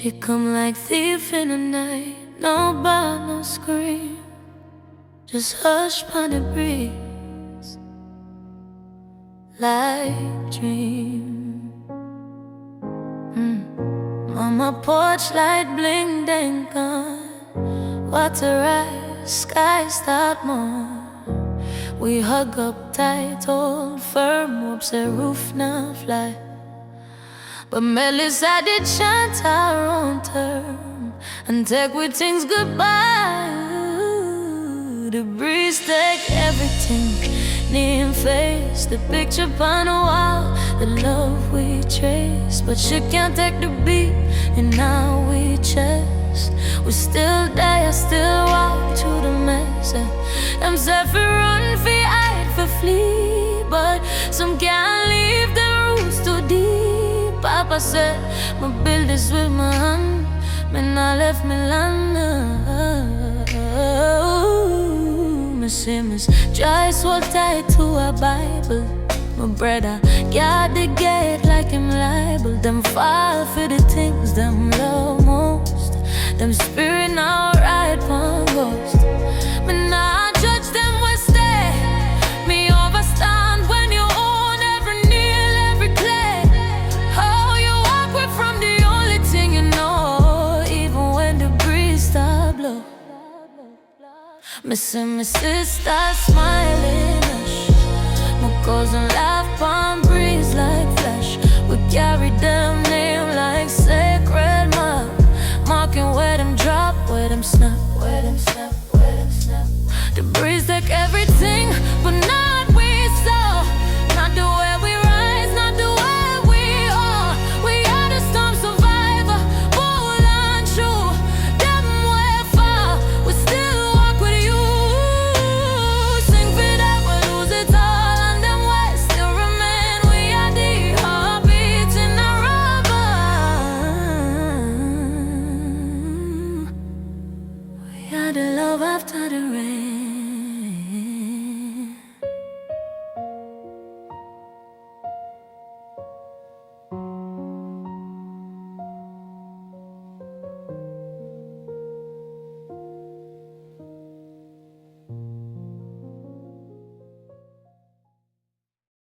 She come like thief in the night, no bar, no scream, just hush upon the breeze, like dream. On my porch light bling dang on, water rise, sky start more. We hug up tight, hold firm, whoops the roof now fly. But Melissa did chant our own term and take with things goodbye. The breeze take everything, neon face, the picture upon the wall, the love we trace. But she can't take the beat, and now we chase. We still die, I still walk through the mess. Them say for run, for hide, for flee, but some can't leave the roots too deep. Papa said, my build this with my hand, man, I left me land. My Simmons dry, so tied to a Bible. My brother guard the gate like him liable. Them fall for the things them love most. Them spirit now ride pon ghost. Me nah judge them we stay. Me overstand when you own every nail, every clay. How you walk away from the only thing you know, even when the breeze start blow. Me see my sister smiling, hush. My cousin laugh on breeze like flash. We carry them